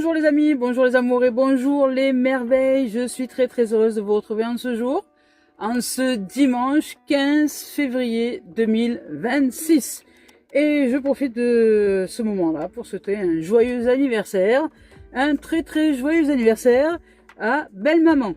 Bonjour les amis, bonjour les amours et bonjour les merveilles. Je suis très heureuse de vous retrouver en ce jour, en ce dimanche 15 février 2026. Et je profite de ce moment-là pour souhaiter un joyeux anniversaire, un très joyeux anniversaire à belle maman.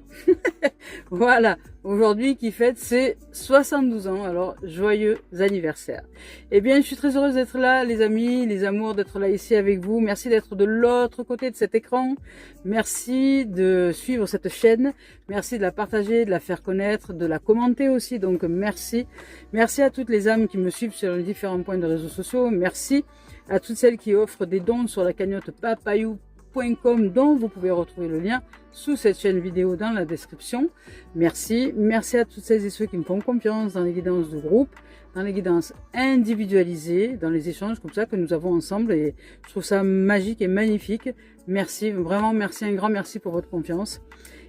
Voilà, aujourd'hui qui fête ses 72 ans, alors joyeux anniversaire. Eh bien, je suis très heureuse d'être là, les amis, les amours, d'être là ici avec vous. Merci d'être de l'autre côté de cet écran. Merci de suivre cette chaîne. Merci de la partager, de la faire connaître, de la commenter aussi. Donc, merci. Merci à toutes les âmes qui me suivent sur les différents points de réseaux sociaux. Merci à toutes celles qui offrent des dons sur la cagnotte papayou.com dont vous pouvez retrouver le lien sous cette chaîne vidéo dans la description. Merci. Merci à toutes celles et ceux qui me font confiance dans les guidances de groupe, dans les guidances individualisées, dans les échanges comme ça que nous avons ensemble, et je trouve ça magique et magnifique. Merci, vraiment merci, un grand merci pour votre confiance.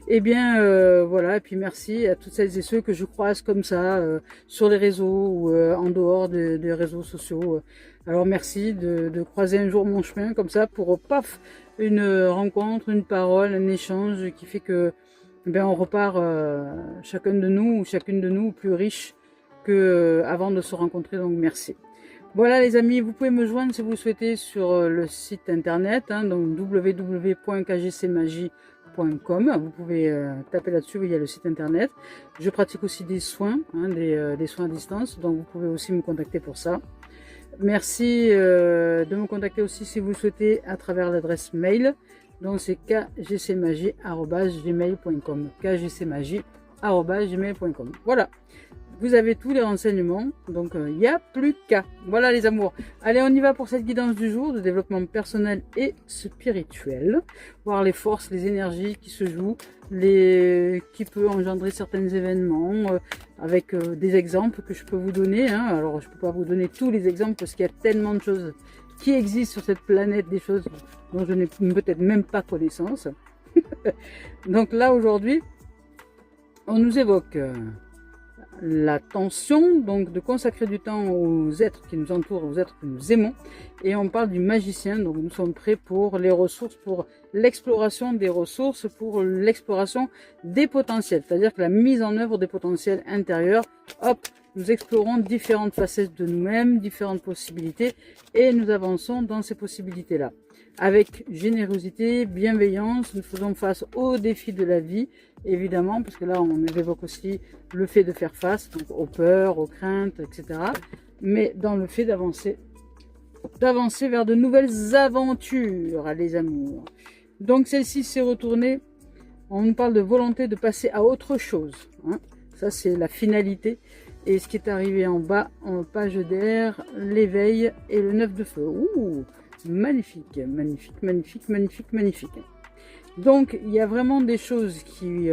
Et bien voilà, et puis merci à toutes celles et ceux que je croise comme ça sur les réseaux ou en dehors des réseaux sociaux. Alors merci de croiser un jour mon chemin comme ça pour paf, une rencontre, une parole, un échange qui fait que on repart chacun de nous ou chacune de nous plus riche que avant de se rencontrer. Donc merci. Voilà les amis, vous pouvez me joindre si vous le souhaitez sur le site internet, donc www.kgcmagie.com. Vous pouvez taper là-dessus, il y a le site internet. Je pratique aussi des soins, des soins à distance, donc vous pouvez aussi me contacter pour ça. Merci de me contacter aussi si vous le souhaitez à travers l'adresse mail. Donc c'est kgcmagie@gmail.com. kgcmagie@gmail.com. Voilà. Vous avez tous les renseignements, donc il n'y a plus qu'à. Voilà les amours. Allez, on y va pour cette guidance du jour de développement personnel et spirituel. Voir les forces, les énergies qui se jouent, qui peut engendrer certains événements, avec des exemples que je peux vous donner. Alors je ne peux pas vous donner tous les exemples parce qu'il y a tellement de choses qui existent sur cette planète, des choses dont je n'ai peut-être même pas connaissance. Donc là aujourd'hui, on nous évoque l'attention, donc de consacrer du temps aux êtres qui nous entourent, aux êtres que nous aimons, et on parle du magicien. Donc nous sommes prêts pour les ressources, pour l'exploration des ressources, pour l'exploration des potentiels, c'est-à-dire que la mise en œuvre des potentiels intérieurs. Hop, nous explorons différentes facettes de nous-mêmes, différentes possibilités, et nous avançons dans ces possibilités-là. Avec générosité, bienveillance, nous faisons face aux défis de la vie, évidemment, parce que là, on évoque aussi le fait de faire face donc aux peurs, aux craintes, etc. Mais dans le fait d'avancer vers de nouvelles aventures, les amours. Donc, celle-ci s'est retournée, on nous parle de volonté de passer à autre chose. Ça, c'est la finalité. Et ce qui est arrivé en bas, en page d'air, l'éveil et le 9 de feu. Ouh, magnifique, magnifique, magnifique, magnifique, magnifique. Donc, il y a vraiment des choses qui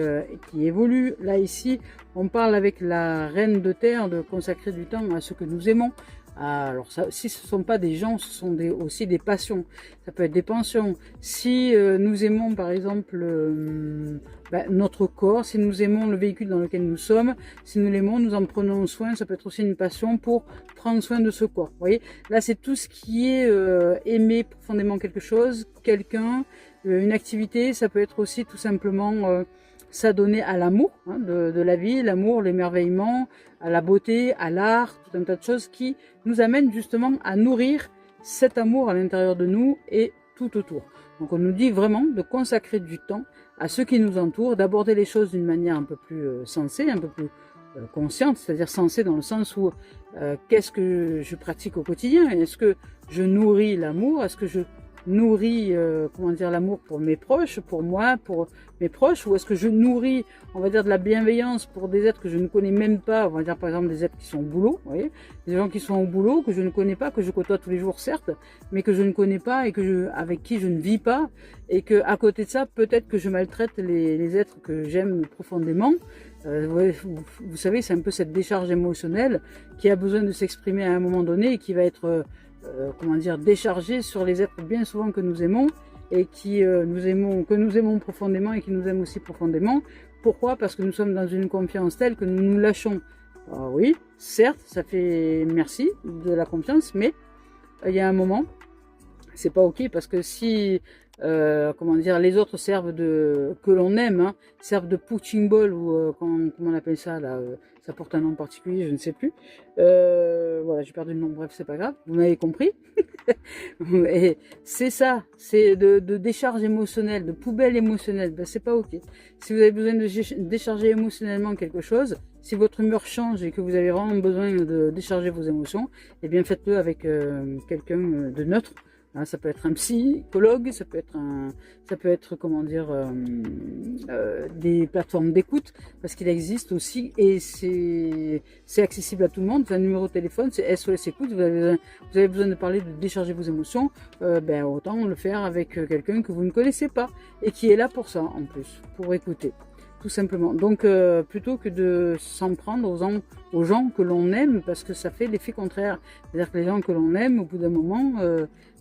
évoluent. Là, ici, on parle avec la reine de terre de consacrer du temps à ce que nous aimons. Alors, ça, si ce ne sont pas des gens, ce sont aussi des passions. Ça peut être des pensions. Si nous aimons, par exemple, notre corps, si nous aimons le véhicule dans lequel nous sommes, si nous l'aimons, nous en prenons soin. Ça peut être aussi une passion pour prendre soin de ce corps. Vous voyez, là, c'est tout ce qui est aimer profondément quelque chose, quelqu'un, une activité. Ça peut être aussi tout simplement s'adonner à l'amour de la vie, l'amour, l'émerveillement, à la beauté, à l'art, tout un tas de choses qui nous amènent justement à nourrir cet amour à l'intérieur de nous et tout autour. Donc on nous dit vraiment de consacrer du temps à ce qui nous entoure, d'aborder les choses d'une manière un peu plus sensée, un peu plus consciente, c'est-à-dire sensée dans le sens où qu'est-ce que je pratique au quotidien? Est-ce que je nourris l'amour? Est-ce que je nourris l'amour pour mes proches, pour moi, pour mes proches, ou est-ce que je nourris, on va dire, de la bienveillance pour des êtres que je ne connais même pas, on va dire par exemple des êtres qui sont au boulot, vous voyez, des gens qui sont au boulot, que je ne connais pas, que je côtoie tous les jours certes, mais que je ne connais pas et avec qui je ne vis pas, et que à côté de ça, peut-être que je maltraite les êtres que j'aime profondément. Vous savez, c'est un peu cette décharge émotionnelle qui a besoin de s'exprimer à un moment donné et qui va être déchargé sur les êtres bien souvent que nous aimons et que nous aimons profondément et qui nous aiment aussi profondément. Pourquoi? Parce que nous sommes dans une confiance telle que nous nous lâchons. Alors oui, certes, ça fait merci de la confiance, mais il y a un moment, c'est pas ok, parce que si comment dire, les autres servent que l'on aime, hein, servent de punching ball ou comment on appelle ça là, ça porte un nom particulier, je ne sais plus. Voilà, j'ai perdu le nom, bref, c'est pas grave, vous m'avez compris. Et c'est ça, c'est de décharge émotionnelle, de poubelle émotionnelle, ben c'est pas ok. Si vous avez besoin de décharger émotionnellement quelque chose, si votre humeur change et que vous avez vraiment besoin de décharger vos émotions, eh bien faites-le avec quelqu'un de neutre. Hein, ça peut être un psychologue, ça peut être comment dire, des plateformes d'écoute, parce qu'il existe aussi et c'est accessible à tout le monde. C'est un numéro de téléphone, c'est SOS Écoute. Vous avez besoin de parler, de décharger vos émotions, ben autant le faire avec quelqu'un que vous ne connaissez pas et qui est là pour ça en plus, pour écouter. Tout simplement. Donc, plutôt que de s'en prendre aux gens que l'on aime, parce que ça fait l'effet contraire. C'est-à-dire que les gens que l'on aime, au bout d'un moment,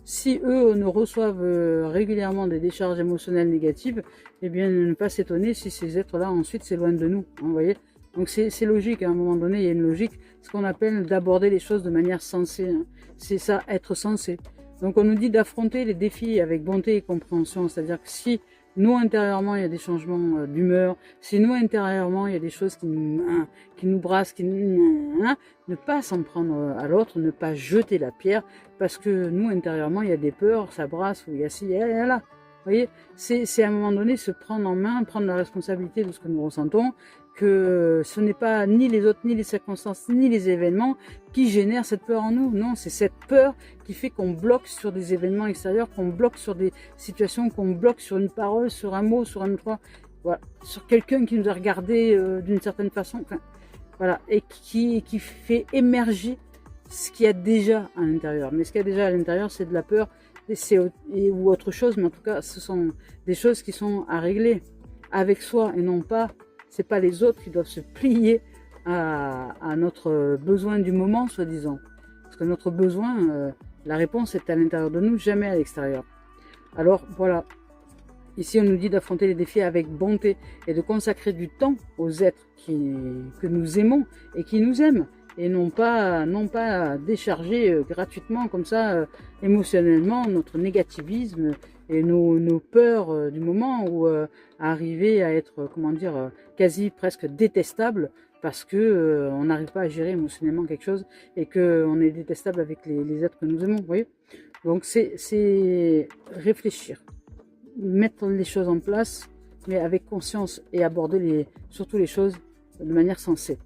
si eux ne reçoivent régulièrement des décharges émotionnelles négatives, eh bien, ne pas s'étonner si ces êtres-là ensuite s'éloignent de nous. Hein, vous voyez. Donc, c'est logique. À un moment donné, il y a une logique. Ce qu'on appelle d'aborder les choses de manière sensée. Hein. C'est ça, être sensé. Donc, on nous dit d'affronter les défis avec bonté et compréhension. C'est-à-dire que si nous, intérieurement, il y a des changements d'humeur. Si nous, intérieurement, il y a des choses qui nous brassent, ne pas s'en prendre à l'autre, ne pas jeter la pierre, parce que nous, intérieurement, il y a des peurs, ça brasse, ou il y a ci, il y a là. Vous voyez, c'est à un moment donné se prendre en main, prendre la responsabilité de ce que nous ressentons, que ce n'est pas ni les autres, ni les circonstances, ni les événements qui génèrent cette peur en nous. Non, c'est cette peur qui fait qu'on bloque sur des événements extérieurs, qu'on bloque sur des situations, qu'on bloque sur une parole, sur un mot, sur un trois, voilà, sur quelqu'un qui nous a regardé d'une certaine façon, enfin, voilà, et qui fait émerger ce qu'il y a déjà à l'intérieur. Mais ce qu'il y a déjà à l'intérieur, c'est de la peur ou autre chose, mais en tout cas, ce sont des choses qui sont à régler avec soi et non pas. C'est pas les autres qui doivent se plier à notre besoin du moment, soi-disant. Parce que notre besoin, la réponse est à l'intérieur de nous, jamais à l'extérieur. Alors voilà, ici on nous dit d'affronter les défis avec bonté et de consacrer du temps aux êtres que nous aimons et qui nous aiment. Et non pas décharger gratuitement comme ça, émotionnellement, notre négativisme et nos peurs du moment, ou arriver à être, comment dire, quasi presque détestable parce que on n'arrive pas à gérer émotionnellement quelque chose et qu'on est détestable avec les êtres que nous aimons, vous voyez. Donc c'est réfléchir, mettre les choses en place, mais avec conscience, et aborder surtout les choses de manière sensée.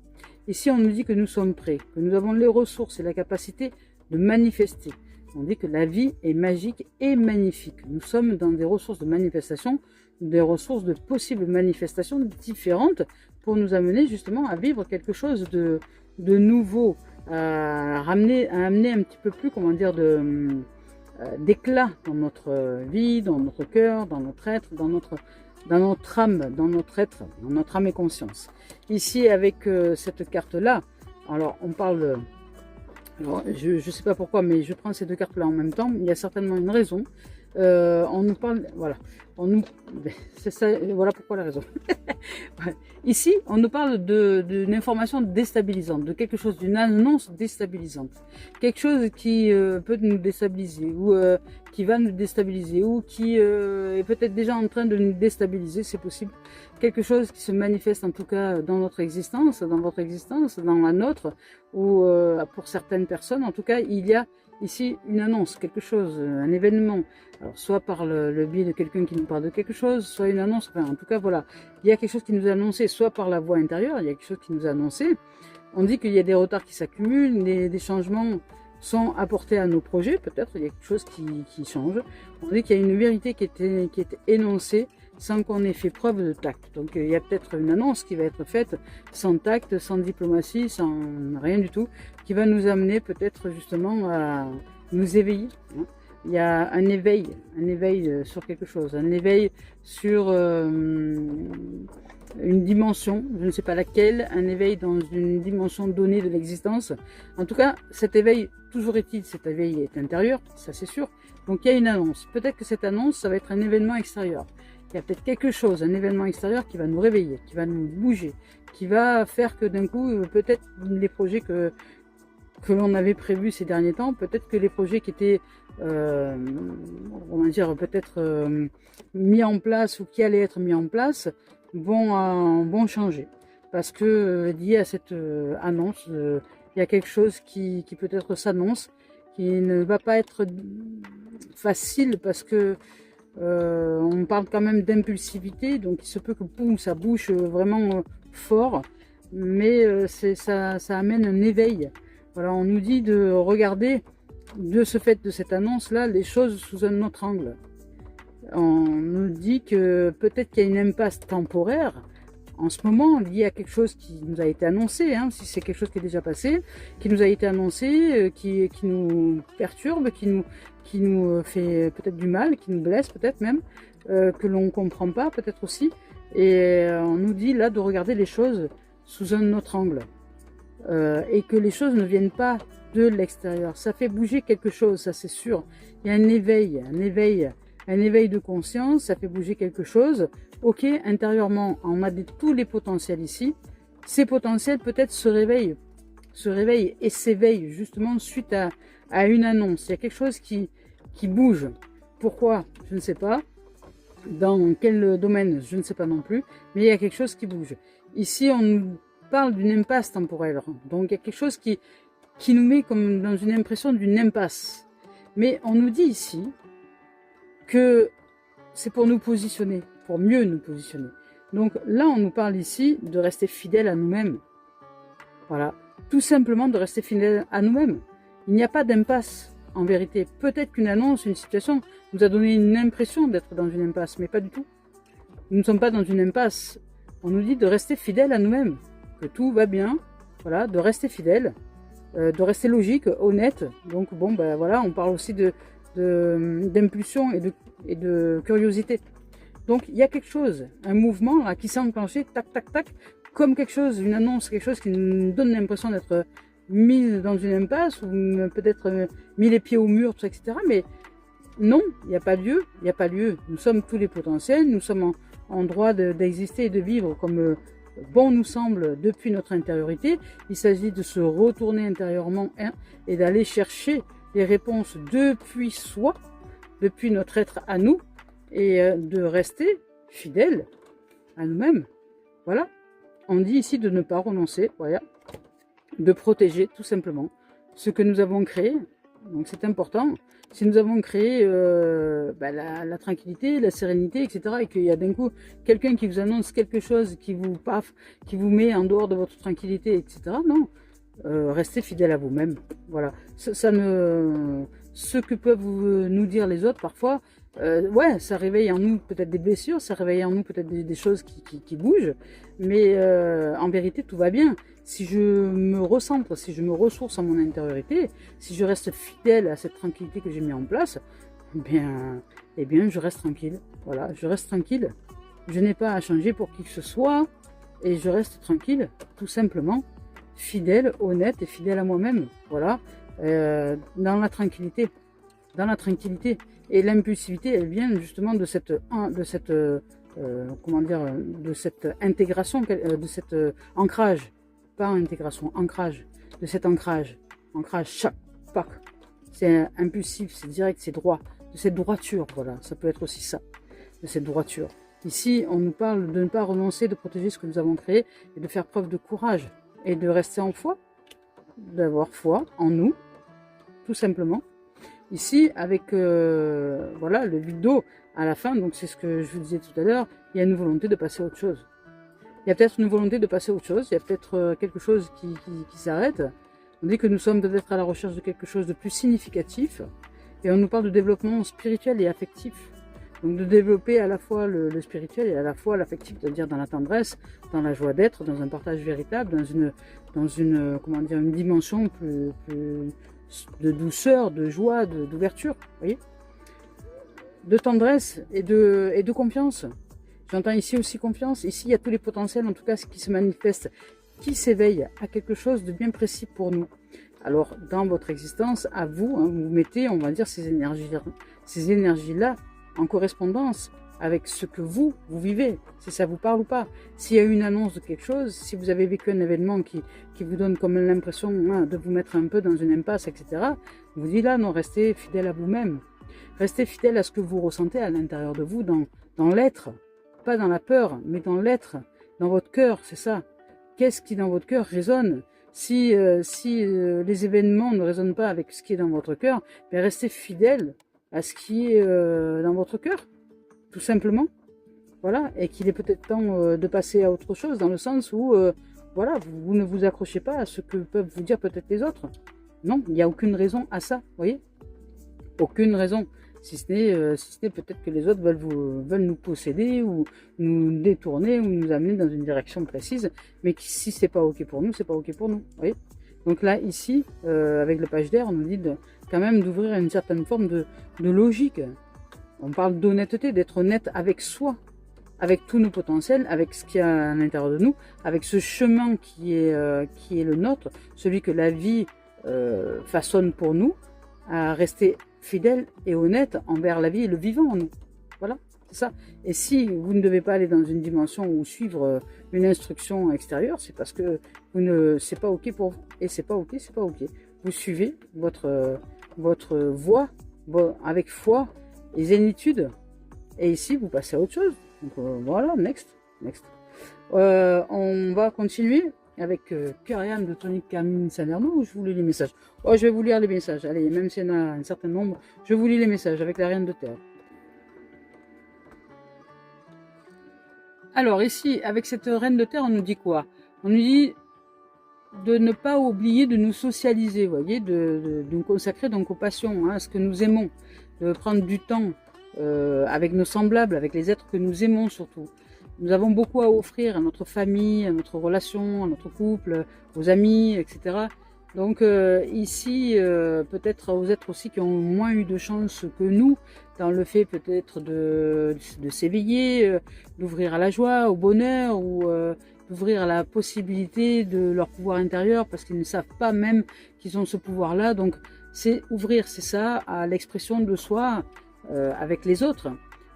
Ici, on nous dit que nous sommes prêts, que nous avons les ressources et la capacité de manifester. On dit que la vie est magique et magnifique. Nous sommes dans des ressources de manifestation, des ressources de possibles manifestations différentes pour nous amener justement à vivre quelque chose de nouveau, à amener un petit peu plus, comment dire, d'éclat dans notre vie, dans notre cœur, dans notre être, dans notre âme, dans notre être, dans notre âme et conscience. Ici, avec cette carte-là, alors on parle, alors, je ne sais pas pourquoi, mais je prends ces deux cartes-là en même temps, il y a certainement une raison. On nous parle, voilà, c'est ça, voilà pourquoi la raison. Ici, on nous parle d'une information déstabilisante, de quelque chose, d'une annonce déstabilisante, quelque chose qui peut nous déstabiliser, ou qui va nous déstabiliser, ou qui est peut-être déjà en train de nous déstabiliser, c'est possible. Quelque chose qui se manifeste en tout cas dans notre existence, dans votre existence, dans la nôtre, ou pour certaines personnes, en tout cas, il y a ici une annonce, quelque chose, un événement, alors soit par le biais de quelqu'un qui nous parle de quelque chose, soit une annonce, enfin en tout cas voilà, il y a quelque chose qui nous a annoncé, soit par la voix intérieure, il y a quelque chose qui nous a annoncé, on dit qu'il y a des retards qui s'accumulent, des changements sont apportés à nos projets, peut-être il y a quelque chose qui change, on dit qu'il y a une vérité qui est énoncée sans qu'on ait fait preuve de tact. Donc il y a peut-être une annonce qui va être faite sans tact, sans diplomatie, sans rien du tout, qui va nous amener peut-être justement à nous éveiller. Il y a un éveil sur quelque chose, un éveil sur une dimension, je ne sais pas laquelle, un éveil dans une dimension donnée de l'existence. En tout cas, cet éveil, toujours est-il, cet éveil est intérieur, ça c'est sûr. Donc il y a une annonce. Peut-être que cette annonce, ça va être un événement extérieur. Il y a peut-être quelque chose, un événement extérieur qui va nous réveiller, qui va nous bouger, qui va faire que d'un coup, peut-être les projets que l'on avait prévus ces derniers temps, peut-être que les projets qui étaient on va dire peut-être mis en place ou qui allaient être mis en place vont changer. Parce que lié à cette annonce, il y a quelque chose qui peut-être s'annonce, qui ne va pas être facile parce que on parle quand même d'impulsivité, donc il se peut que boum, ça bouge vraiment fort, mais ça amène un éveil. Voilà, on nous dit de regarder de ce fait de cette annonce-là les choses sous un autre angle. On nous dit que peut-être qu'il y a une impasse temporaire en ce moment liée à quelque chose qui nous a été annoncé, hein, si c'est quelque chose qui est déjà passé, qui nous a été annoncé, qui nous perturbe, qui nous fait peut-être du mal, qui nous blesse peut-être même, que l'on ne comprend pas peut-être aussi. Et on nous dit là de regarder les choses sous un autre angle. Et que les choses ne viennent pas de l'extérieur. Ça fait bouger quelque chose, ça c'est sûr. Il y a un éveil de conscience, ça fait bouger quelque chose. Ok, intérieurement, on a tous les potentiels ici. Ces potentiels peut-être se réveillent et s'éveillent justement suite à une annonce. Il y a quelque chose qui bouge. Pourquoi? Je ne sais pas. Dans quel domaine? Je ne sais pas non plus. Mais il y a quelque chose qui bouge. Ici, on nous parle d'une impasse temporelle. Donc il y a quelque chose qui nous met comme dans une impression d'une impasse. Mais on nous dit ici que c'est pour nous positionner, pour mieux nous positionner. Donc là, on nous parle ici de rester fidèle à nous-mêmes. Voilà, tout simplement de rester fidèle à nous-mêmes. Il n'y a pas d'impasse, en vérité. Peut-être qu'une annonce, une situation nous a donné une impression d'être dans une impasse, mais pas du tout. Nous ne sommes pas dans une impasse. On nous dit de rester fidèle à nous-mêmes, que tout va bien, voilà, de rester fidèle, de rester logique, honnête. Donc bon, ben voilà, on parle aussi d'impulsion et de curiosité. Donc il y a quelque chose, un mouvement là qui s'est enclenché, tac, tac, tac, comme quelque chose, une annonce, quelque chose qui nous donne l'impression d'être mis dans une impasse ou peut-être mis les pieds au mur, tout ça, etc. Mais non, il n'y a pas lieu, il n'y a pas lieu. Nous sommes tous les potentiels, nous sommes en droit d'exister et de vivre comme bon nous semble depuis notre intériorité. Il s'agit de se retourner intérieurement et d'aller chercher les réponses depuis soi, depuis notre être à nous, et de rester fidèle à nous-mêmes. Voilà. On dit ici de ne pas renoncer, voilà, de protéger tout simplement ce que nous avons créé. Donc c'est important. Si nous avons créé la tranquillité, la sérénité, etc., et qu'il y a d'un coup quelqu'un qui vous annonce quelque chose qui vous met en dehors de votre tranquillité, etc., non. Restez fidèle à vous-même. Voilà. Ce que peuvent nous dire les autres parfois, ouais, ça réveille en nous peut-être des blessures, ça réveille en nous peut-être des choses qui bougent, mais en vérité tout va bien. Si je me recentre, si je me ressource en mon intériorité, si je reste fidèle à cette tranquillité que j'ai mis en place, eh bien je reste tranquille. Voilà, je reste tranquille. Je n'ai pas à changer pour qui que ce soit, et je reste tranquille, tout simplement, fidèle, honnête et fidèle à moi-même. Voilà, dans la tranquillité. Dans la tranquillité. Et l'impulsivité, elle vient justement de cette intégration, de cet ancrage. Pas intégration, ancrage. De cet ancrage. Ancrage, chac, pac. C'est impulsif, c'est direct, c'est droit. De cette droiture, voilà. Ça peut être aussi ça. De cette droiture. Ici, on nous parle de ne pas renoncer, de protéger ce que nous avons créé et de faire preuve de courage. Et de rester en foi. D'avoir foi en nous. Tout simplement. Ici, avec voilà, le vide d'eau à la fin, donc c'est ce que je vous disais tout à l'heure, il y a une volonté de passer à autre chose. Il y a peut-être une volonté de passer à autre chose, il y a peut-être quelque chose qui s'arrête. On dit que nous sommes peut-être à la recherche de quelque chose de plus significatif, et on nous parle de développement spirituel et affectif. Donc de développer à la fois le spirituel et à la fois l'affectif, c'est-à-dire dans la tendresse, dans la joie d'être, dans un partage véritable, dans une comment dire, une dimension plus de douceur, de joie, d'ouverture, vous voyez, de tendresse et de confiance. J'entends ici aussi confiance. Ici, il y a tous les potentiels, en tout cas, ce qui se manifeste, qui s'éveille à quelque chose de bien précis pour nous. Alors, dans votre existence, à vous, hein, vous mettez, on va dire, ces énergies-là en correspondance avec ce que vous vivez, si ça vous parle ou pas. S'il y a une annonce de quelque chose, si vous avez vécu un événement qui vous donne comme l'impression de vous mettre un peu dans une impasse, etc., vous dites là, non, restez fidèle à vous-même. Restez fidèle à ce que vous ressentez à l'intérieur de vous, dans l'être. Pas dans la peur, mais dans l'être, dans votre cœur, c'est ça. Qu'est-ce qui dans votre cœur résonne? Si les événements ne résonnent pas avec ce qui est dans votre cœur, ben restez fidèle à ce qui est dans votre cœur, tout simplement. Voilà, et qu'il est peut-être temps de passer à autre chose, dans le sens où, voilà, vous ne vous accrochez pas à ce que peuvent vous dire peut-être les autres. Non, il n'y a aucune raison à ça, vous voyez? Aucune raison. Si ce n'est peut-être que les autres veulent nous posséder ou nous détourner ou nous amener dans une direction précise, mais si c'est pas ok pour nous, c'est pas ok pour nous. Vous voyez. Donc là, ici, avec le page d'air, on nous dit quand même d'ouvrir une certaine forme de logique. On parle d'honnêteté, d'être honnête avec soi, avec tous nos potentiels, avec ce qu'il y a à l'intérieur de nous, avec ce chemin qui est le nôtre, celui que la vie façonne pour nous, à rester fidèle et honnête envers la vie et le vivant en nous. Voilà, c'est ça. Et si vous ne devez pas aller dans une dimension ou suivre une instruction extérieure, c'est parce que c'est pas ok pour vous. Et c'est pas ok, c'est pas ok. Vous suivez votre voie avec foi et zénitude. Et ici, vous passez à autre chose. Donc voilà, next. On va continuer avec Cœur et âme de Tony Carmine Salerno, où je vous lis les messages. Oh, je vais vous lire les messages. Allez, même s'il y en a un certain nombre, je vous lis les messages avec la Reine de Terre. Alors ici, avec cette Reine de Terre, on nous dit quoi? On nous dit de ne pas oublier de nous socialiser, vous voyez, de nous consacrer donc aux passions, à ce que nous aimons, de prendre du temps avec nos semblables, avec les êtres que nous aimons surtout. Nous avons beaucoup à offrir à notre famille, à notre relation, à notre couple, aux amis, etc. Donc ici, peut-être aux êtres aussi qui ont moins eu de chance que nous, dans le fait peut-être de s'éveiller, d'ouvrir à la joie, au bonheur, ou d'ouvrir à la possibilité de leur pouvoir intérieur, parce qu'ils ne savent pas même qu'ils ont ce pouvoir-là. Donc c'est ouvrir, c'est ça, à l'expression de soi avec les autres.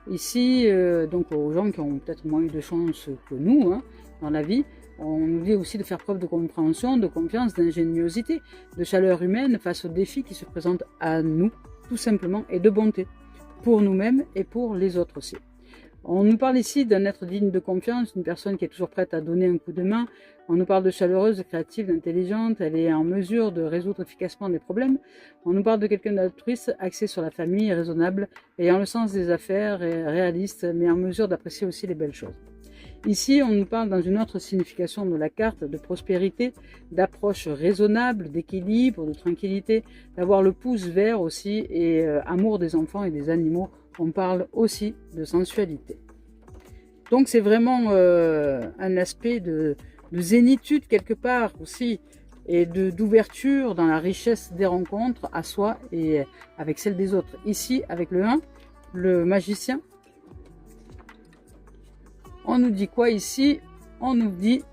Ici, donc aux gens qui ont peut-être moins eu de chance que nous dans la vie, on nous dit aussi de faire preuve de compréhension, de confiance, d'ingéniosité, de chaleur humaine face aux défis qui se présentent à nous, tout simplement, et de bonté, pour nous-mêmes et pour les autres aussi. On nous parle ici d'un être digne de confiance, une personne qui est toujours prête à donner un coup de main. On nous parle de chaleureuse, de créative, d'intelligente, elle est en mesure de résoudre efficacement des problèmes. On nous parle de quelqu'un d'altruiste, axé sur la famille, raisonnable, ayant le sens des affaires, et réaliste, mais en mesure d'apprécier aussi les belles choses. Ici, on nous parle dans une autre signification de la carte, de prospérité, d'approche raisonnable, d'équilibre, de tranquillité, d'avoir le pouce vert aussi, et amour des enfants et des animaux. On parle aussi de sensualité. Donc c'est vraiment un aspect de zénitude quelque part aussi, et d'ouverture dans la richesse des rencontres à soi et avec celle des autres. Ici, avec le 1, le magicien, on nous dit quoi ici? On nous dit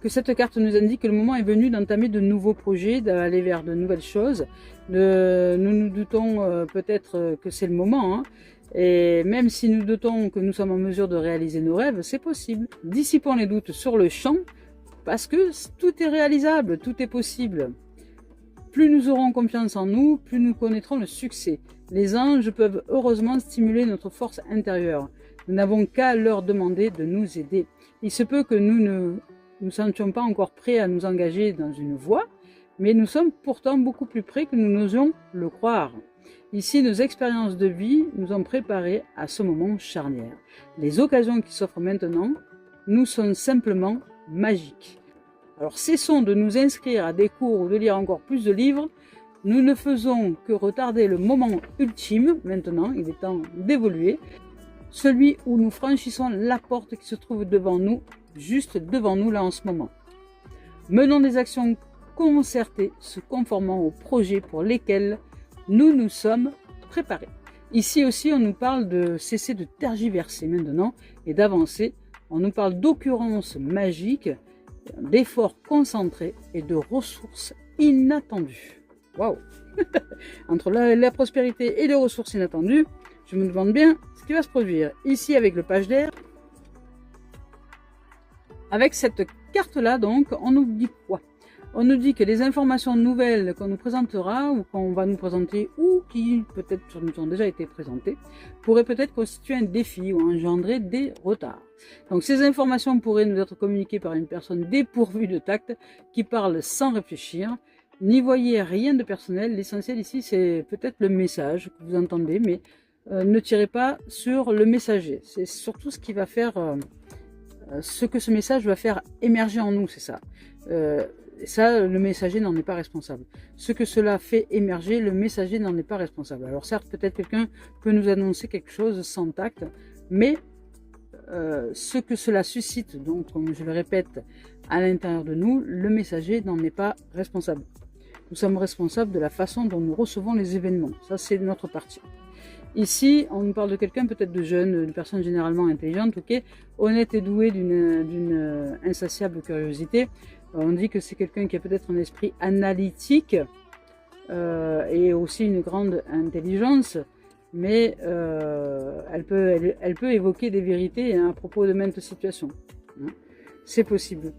que cette carte nous indique que le moment est venu d'entamer de nouveaux projets, d'aller vers de nouvelles choses. Nous nous doutons peut-être que c'est le moment, et même si nous doutons que nous sommes en mesure de réaliser nos rêves, c'est possible. Dissipons les doutes sur le champ, parce que tout est réalisable, tout est possible. Plus nous aurons confiance en nous, plus nous connaîtrons le succès. Les anges peuvent heureusement stimuler notre force intérieure. Nous n'avons qu'à leur demander de nous aider. Il se peut que nous ne nous sentions pas encore prêts à nous engager dans une voie, mais nous sommes pourtant beaucoup plus près que nous n'osions le croire. Ici, nos expériences de vie nous ont préparés à ce moment charnière. Les occasions qui s'offrent maintenant nous sont simplement magiques. Alors cessons de nous inscrire à des cours ou de lire encore plus de livres. Nous ne faisons que retarder le moment ultime. Maintenant, il est temps d'évoluer. Celui où nous franchissons la porte qui se trouve devant nous, juste devant nous là en ce moment. Menons des actions concertées, se conformant aux projets pour lesquels nous nous sommes préparés. Ici aussi, on nous parle de cesser de tergiverser maintenant et d'avancer. On nous parle d'occurrences magiques, d'efforts concentrés et de ressources inattendues. Waouh! Entre la prospérité et les ressources inattendues, Je me demande bien ce qui va se produire. Ici, avec le page d'air, avec cette carte-là, donc, on nous dit quoi? On nous dit que les informations nouvelles qu'on nous présentera ou qu'on va nous présenter ou qui peut-être nous ont déjà été présentées pourraient peut-être constituer un défi ou engendrer des retards. Donc ces informations pourraient nous être communiquées par une personne dépourvue de tact qui parle sans réfléchir. N'y voyez rien de personnel. L'essentiel ici c'est peut-être le message que vous entendez, mais ne tirez pas sur le messager. C'est surtout ce qui va faire, ce que ce message va faire émerger en nous, c'est ça. Ça, le messager n'en est pas responsable. Ce que cela fait émerger, le messager n'en est pas responsable. Alors certes, peut-être quelqu'un peut nous annoncer quelque chose sans tact, mais ce que cela suscite, donc comme je le répète, à l'intérieur de nous, le messager n'en est pas responsable. Nous sommes responsables de la façon dont nous recevons les événements. Ça, c'est notre partie. Ici, on nous parle de quelqu'un peut-être de jeune, d'une personne généralement intelligente, ok, honnête et douée d'une insatiable curiosité. On dit que c'est quelqu'un qui a peut-être un esprit analytique et aussi une grande intelligence, mais elle peut évoquer des vérités à propos de maintes situations. C'est possible.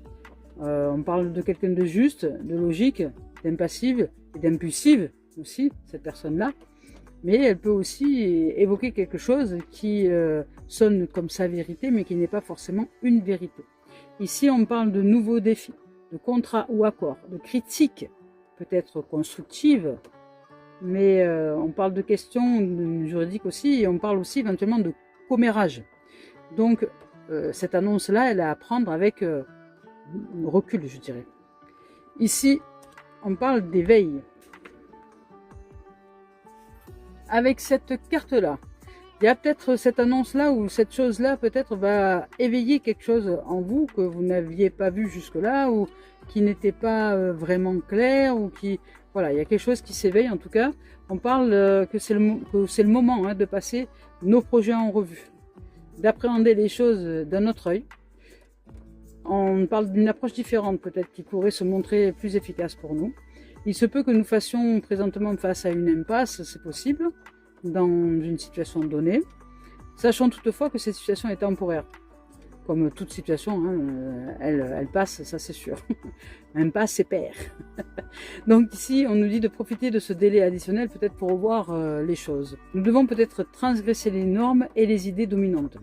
On parle de quelqu'un de juste, de logique, d'impassive et d'impulsive aussi, cette personne-là. Mais elle peut aussi évoquer quelque chose qui sonne comme sa vérité, mais qui n'est pas forcément une vérité. Ici, on parle de nouveaux défis, de contrats ou accords, de critiques, peut-être constructives, mais on parle de questions juridiques aussi, et on parle aussi éventuellement de commérage. Donc, cette annonce-là, elle est à prendre avec recul, je dirais. Ici, on parle d'éveil. Avec cette carte-là, il y a peut-être cette annonce-là ou cette chose-là peut-être va éveiller quelque chose en vous que vous n'aviez pas vu jusque-là ou qui n'était pas vraiment clair ou qui... Voilà, il y a quelque chose qui s'éveille en tout cas. On parle que c'est le moment hein, de passer nos projets en revue, d'appréhender les choses d'un autre œil. On parle d'une approche différente peut-être qui pourrait se montrer plus efficace pour nous. Il se peut que nous fassions présentement face à une impasse, c'est possible, dans une situation donnée. Sachant toutefois que cette situation est temporaire. Comme toute situation, hein, elle passe, ça c'est sûr. Impasse, c'est père. Donc ici, on nous dit de profiter de ce délai additionnel peut-être pour revoir les choses. Nous devons peut-être transgresser les normes et les idées dominantes.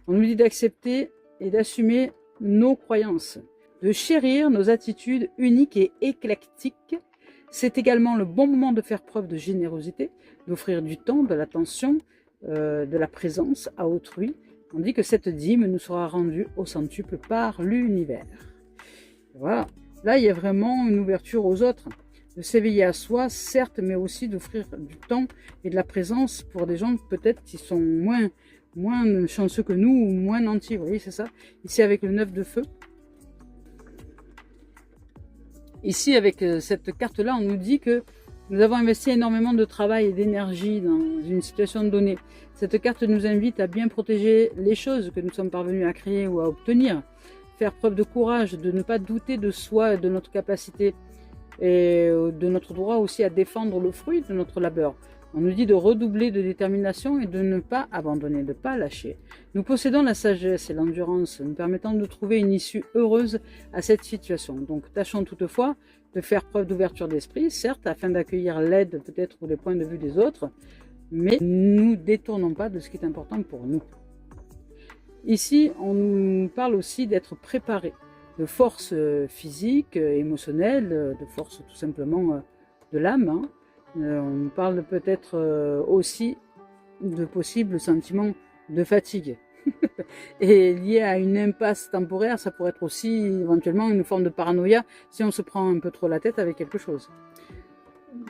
On nous dit d'accepter et d'assumer nos croyances, de chérir nos attitudes uniques et éclectiques. C'est également le bon moment de faire preuve de générosité, d'offrir du temps, de l'attention, de la présence à autrui. On dit que cette dîme nous sera rendue au centuple par l'univers. Voilà. Là, il y a vraiment une ouverture aux autres, de s'éveiller à soi, certes, mais aussi d'offrir du temps et de la présence pour des gens peut-être qui sont moins chanceux que nous ou moins nantis. Vous voyez, c'est ça. Ici, avec le 9 de feu. Ici, avec cette carte-là, on nous dit que nous avons investi énormément de travail et d'énergie dans une situation donnée. Cette carte nous invite à bien protéger les choses que nous sommes parvenus à créer ou à obtenir. Faire preuve de courage, de ne pas douter de soi et de notre capacité et de notre droit aussi à défendre le fruit de notre labeur. On nous dit de redoubler de détermination et de ne pas abandonner, de ne pas lâcher. Nous possédons la sagesse et l'endurance, nous permettant de trouver une issue heureuse à cette situation. Donc tâchons toutefois de faire preuve d'ouverture d'esprit, certes, afin d'accueillir l'aide peut-être ou les points de vue des autres, mais ne nous détournons pas de ce qui est important pour nous. Ici, on nous parle aussi d'être préparé, de force physique, émotionnelle, de force tout simplement de l'âme, hein. On parle peut-être aussi de possibles sentiments de fatigue. Et lié à une impasse temporaire, ça pourrait être aussi éventuellement une forme de paranoïa si on se prend un peu trop la tête avec quelque chose.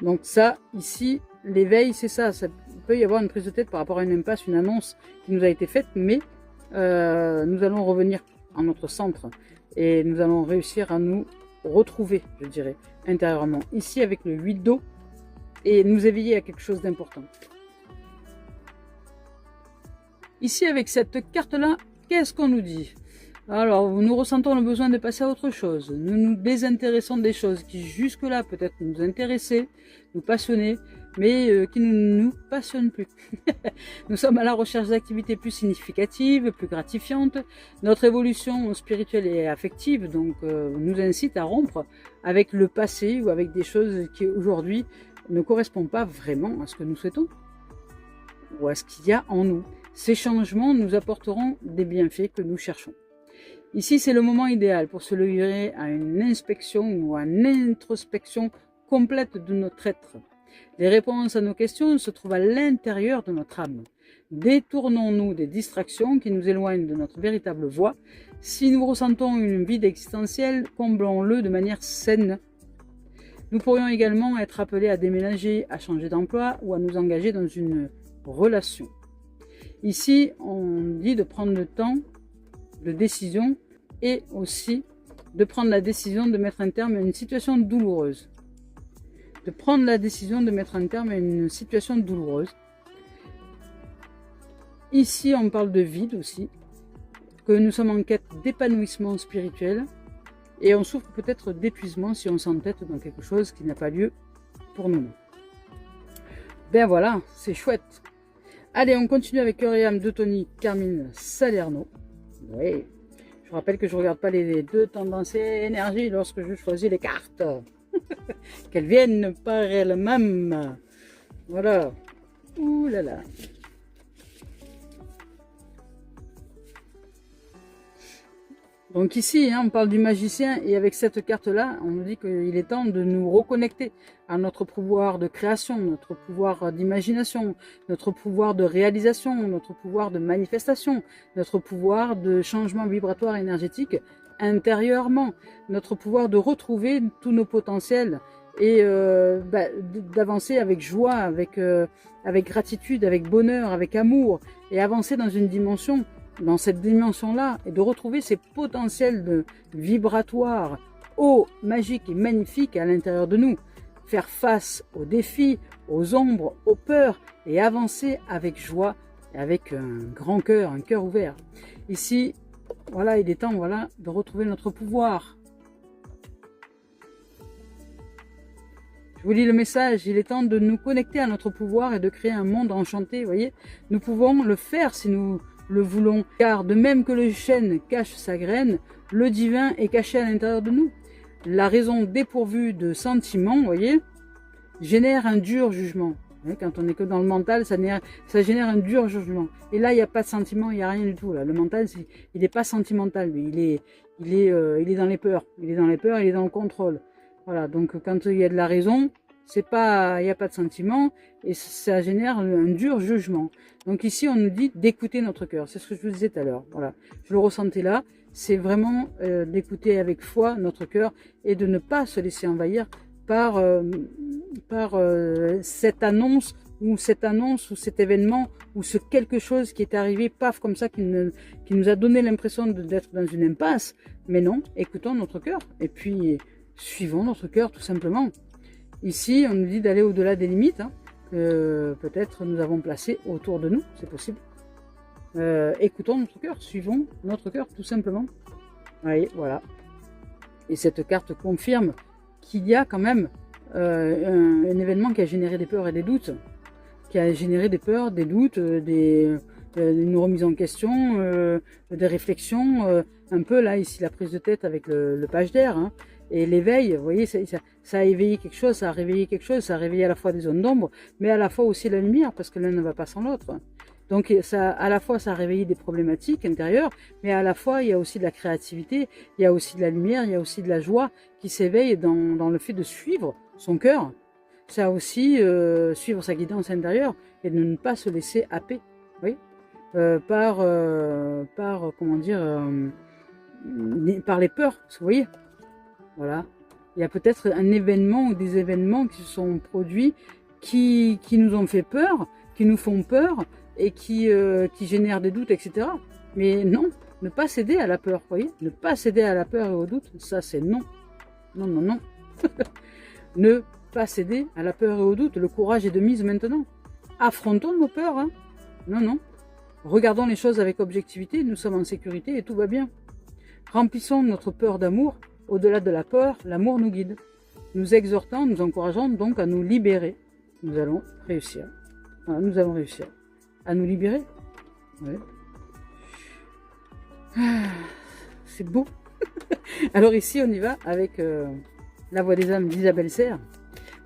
Donc ça, ici, l'éveil, c'est ça. Ça peut y avoir une prise de tête par rapport à une impasse, une annonce qui nous a été faite, mais nous allons revenir en notre centre et nous allons réussir à nous retrouver, je dirais, intérieurement. Ici, avec le 8 d'eau, et nous éveiller à quelque chose d'important. Ici, avec cette carte-là, qu'est-ce qu'on nous dit? Alors, nous ressentons le besoin de passer à autre chose. Nous nous désintéressons des choses qui jusque-là peut-être nous intéressaient, nous passionnaient. mais qui ne nous passionnent plus. Nous sommes à la recherche d'activités plus significatives, plus gratifiantes. Notre évolution spirituelle et affective donc nous incite à rompre avec le passé ou avec des choses qui aujourd'hui ne correspondent pas vraiment à ce que nous souhaitons ou à ce qu'il y a en nous. Ces changements nous apporteront des bienfaits que nous cherchons. Ici, c'est le moment idéal pour se livrer à une inspection ou à une introspection complète de notre être. Les réponses à nos questions se trouvent à l'intérieur de notre âme. Détournons-nous des distractions qui nous éloignent de notre véritable voie. Si nous ressentons une vide existentiel, comblons-le de manière saine. Nous pourrions également être appelés à déménager, à changer d'emploi ou à nous engager dans une relation. Ici, on dit de prendre le temps de décision et aussi de prendre la décision de mettre un terme à une situation douloureuse. De prendre la décision de mettre un terme à une situation douloureuse. Ici, on parle de vide aussi, que nous sommes en quête d'épanouissement spirituel et on souffre peut-être d'épuisement si on s'entête dans quelque chose qui n'a pas lieu pour nous. Ben voilà, c'est chouette. Allez, on continue avec Cœur et âme de Tony Carmine Salerno. Oui, je rappelle que je ne regarde pas les deux tendances et énergie lorsque je choisis les cartes. Qu'elles viennent par elles-mêmes. Voilà. Ouh là là. Donc ici, on parle du magicien et avec cette carte-là, on nous dit qu'il est temps de nous reconnecter à notre pouvoir de création, notre pouvoir d'imagination, notre pouvoir de réalisation, notre pouvoir de manifestation, notre pouvoir de changement vibratoire énergétique intérieurement, notre pouvoir de retrouver tous nos potentiels et d'avancer avec joie, avec gratitude, avec bonheur, avec amour et avancer dans une dimension dans cette dimension-là, et de retrouver ces potentiels vibratoires, hauts, magiques et magnifiques à l'intérieur de nous. Faire face aux défis, aux ombres, aux peurs, et avancer avec joie, et avec un grand cœur, un cœur ouvert. Ici, voilà, il est temps, voilà, de retrouver notre pouvoir. Je vous lis le message, il est temps de nous connecter à notre pouvoir et de créer un monde enchanté, vous voyez. Nous pouvons le faire si nous le voulons, car de même que le chêne cache sa graine, le divin est caché à l'intérieur de nous. La raison dépourvue de sentiments, vous voyez, génère un dur jugement. Quand on n'est que dans le mental, ça génère un dur jugement. Et là, il n'y a pas de sentiment, il n'y a rien du tout. Là. Le mental, il n'est pas sentimental, lui. Il est dans les peurs. Il est dans les peurs, il est dans le contrôle. Voilà, donc quand il y a de la raison, il n'y a pas de sentiment et ça génère un dur jugement. Donc ici, on nous dit d'écouter notre cœur. C'est ce que je vous disais tout à l'heure. Voilà, je le ressentais là. C'est vraiment d'écouter avec foi notre cœur et de ne pas se laisser envahir par cette annonce ou cet événement ou ce quelque chose qui est arrivé, paf, comme ça, qui nous a donné l'impression d'être dans une impasse. Mais non, écoutons notre cœur et puis suivons notre cœur tout simplement. Ici, on nous dit d'aller au-delà des limites, que peut-être nous avons placées autour de nous, c'est possible. Écoutons notre cœur, suivons notre cœur, tout simplement. Oui, voilà. Et cette carte confirme qu'il y a quand même un événement qui a généré des peurs et des doutes, qui a généré des peurs, des doutes, une remise en question, des réflexions, un peu là, ici, la prise de tête avec le page d'air, et l'éveil, vous voyez, ça a éveillé quelque chose, ça a réveillé quelque chose, ça a réveillé à la fois des zones d'ombre, mais à la fois aussi la lumière, parce que l'un ne va pas sans l'autre. Donc à la fois ça a réveillé des problématiques intérieures, mais à la fois il y a aussi de la créativité, il y a aussi de la lumière, il y a aussi de la joie qui s'éveille dans le fait de suivre son cœur. Ça a aussi suivre sa guidance intérieure et de ne pas se laisser happer, oui, par les peurs, vous voyez. Voilà, il y a peut-être un événement ou des événements qui se sont produits qui nous ont fait peur, qui nous font peur et qui génèrent des doutes, etc. Mais non, ne pas céder à la peur, vous voyez, ne pas céder à la peur et au doute, ça c'est non. Non, non, non. Ne pas céder à la peur et au doute, le courage est de mise maintenant. Affrontons nos peurs, Non, non. Regardons les choses avec objectivité, nous sommes en sécurité et tout va bien. Remplissons notre peur d'amour. Au-delà de la peur, l'amour nous guide. Nous exhortons, nous encourageons donc à nous libérer nous allons réussir. Voilà, nous allons réussir à nous libérer. Ouais. Ah, c'est beau. Alors ici, on y va avec la voix des âmes d'Isabelle Serre.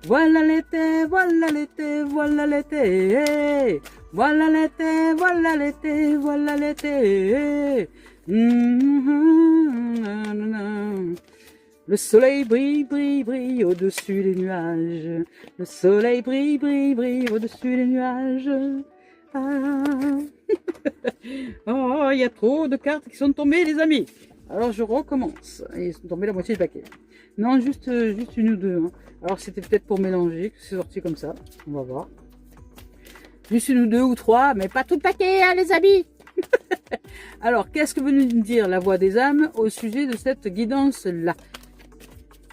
Voilà l'été, voilà l'été, voilà l'été. Voilà l'été, voilà l'été, voilà l'été. Le soleil brille, brille, brille au-dessus des nuages. Le soleil brille, brille, brille au-dessus des nuages. Ah. Oh, il y a trop de cartes qui sont tombées, les amis. Alors je recommence. Ils sont tombés la moitié du paquet. Non, juste une ou deux. Hein. Alors c'était peut-être pour mélanger que c'est sorti comme ça. On va voir. Juste une ou deux ou trois, mais pas tout le paquet, hein, les amis. Alors, qu'est-ce que veut nous dire la voix des âmes au sujet de cette guidance-là?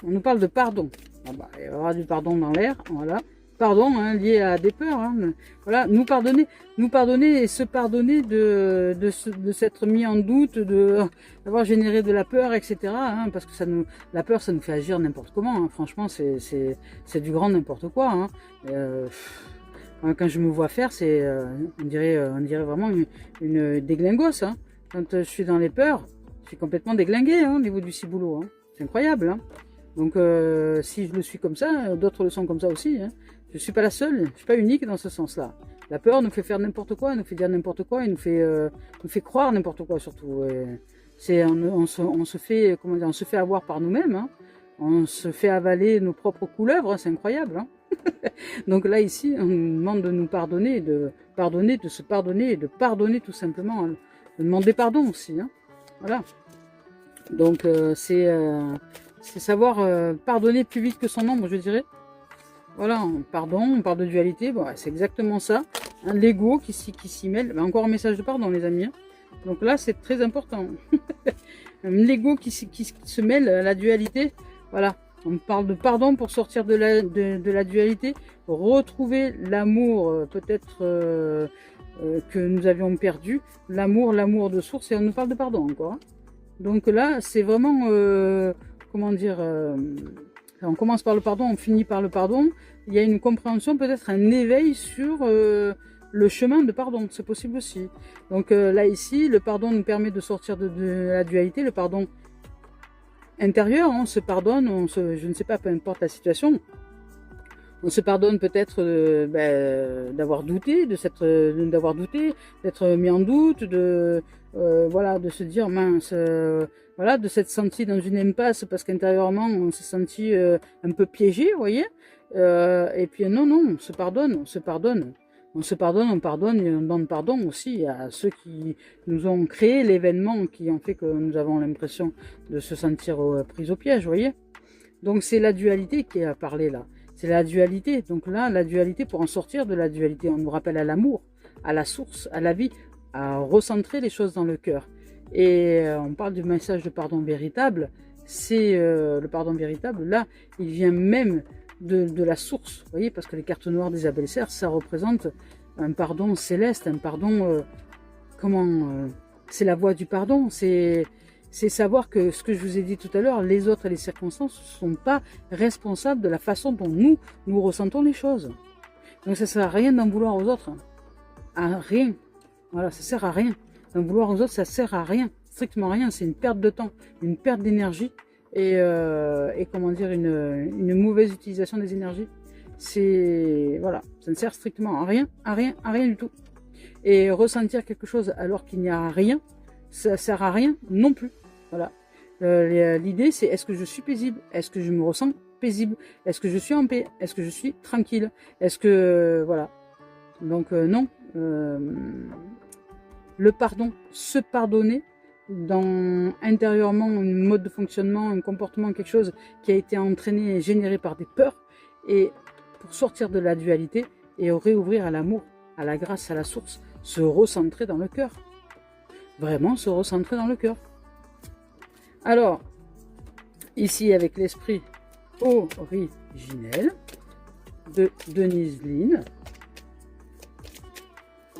On nous parle de pardon. Ah bah, il va y avoir du pardon dans l'air, voilà. Pardon, hein, lié à des peurs. Hein. Voilà, nous pardonner et se pardonner de s'être mis en doute, d'avoir généré de la peur, etc. Hein, parce que la peur, ça nous fait agir n'importe comment. Hein. Franchement, c'est du grand n'importe quoi. Hein. Quand je me vois faire, on dirait vraiment une déglingos. Hein. Quand je suis dans les peurs, je suis complètement déglingué hein, au niveau du ciboulot. Hein. C'est incroyable. Hein. Donc, si je le suis comme ça, d'autres le sont comme ça aussi. Hein. Je ne suis pas la seule, je ne suis pas unique dans ce sens-là. La peur nous fait faire n'importe quoi, nous fait dire n'importe quoi, et nous fait croire n'importe quoi surtout. On se fait, comment dire, on se fait avoir par nous-mêmes. Hein. On se fait avaler nos propres couleuvres, hein, c'est incroyable. Hein. Donc là, ici, on nous demande de nous pardonner, de se pardonner et de pardonner tout simplement. Hein. De demander pardon aussi. Hein. Voilà. Donc, c'est savoir pardonner plus vite que son ombre, je dirais. Voilà, pardon, on parle de dualité, bon, c'est exactement ça. Hein, l'ego qui s'y mêle. Ben, encore un message de pardon, les amis. Hein. Donc là, c'est très important. L'ego qui se mêle à la dualité. Voilà, on parle de pardon pour sortir de la dualité, retrouver l'amour peut-être que nous avions perdu, l'amour de source, et on nous parle de pardon encore. Hein. Donc là, c'est vraiment, comment dire, on commence par le pardon, on finit par le pardon. Il y a une compréhension, peut-être un éveil sur le chemin de pardon, c'est possible aussi. Donc là, ici, le pardon nous permet de sortir de la dualité, le pardon intérieur, on se pardonne, je ne sais pas, peu importe la situation. On se pardonne peut-être d'avoir douté, d'être mis en doute, voilà, de se dire mince, voilà, de s'être senti dans une impasse parce qu'intérieurement on s'est senti un peu piégé, vous voyez. Et puis non, on se pardonne, on pardonne et on demande pardon aussi à ceux qui nous ont créé l'événement qui ont fait que nous avons l'impression de se sentir pris au piège, vous voyez. Donc c'est la dualité qui est à parler là. C'est la dualité. Donc là, la dualité, pour en sortir de la dualité, on nous rappelle à l'amour, à la source, à la vie, à recentrer les choses dans le cœur. Et on parle du message de pardon véritable. C'est le pardon véritable. Là, il vient même de la source. Vous voyez, parce que les cartes noires d'Isabelle Serre, ça représente un pardon céleste, un pardon... c'est la voie du pardon. C'est savoir que ce que je vous ai dit tout à l'heure, les autres et les circonstances ne sont pas responsables de la façon dont nous ressentons les choses. Donc ça ne sert à rien d'en vouloir aux autres. À rien. Voilà, ça ne sert à rien. D'en vouloir aux autres, ça ne sert à rien. Strictement rien. C'est une perte de temps, une perte d'énergie et comment dire, une mauvaise utilisation des énergies. Voilà, ça ne sert strictement à rien du tout. Et ressentir quelque chose alors qu'il n'y a rien, ça ne sert à rien non plus. Voilà. L'idée, c'est est-ce que je suis paisible? Est-ce que je me ressens paisible? Est-ce que je suis en paix? Est-ce que je suis tranquille? Est-ce que... voilà. Donc non. Le pardon, se pardonner intérieurement un mode de fonctionnement, un comportement, quelque chose qui a été entraîné et généré par des peurs, et pour sortir de la dualité et réouvrir à l'amour, à la grâce, à la source, se recentrer dans le cœur. Vraiment se recentrer dans le cœur. Alors, ici avec l'esprit originel de Denise Lynn,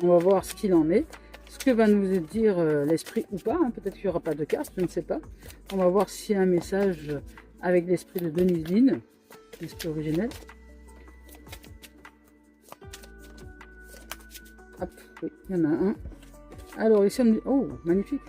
on va voir ce qu'il en est, ce que va nous dire l'esprit ou pas, hein. Peut-être qu'il n'y aura pas de carte, je ne sais pas. On va voir s'il y a un message avec l'esprit de Denise Lynn, l'esprit originel. Hop, oui, il y en a un. Alors ici, on dit, oh, magnifique.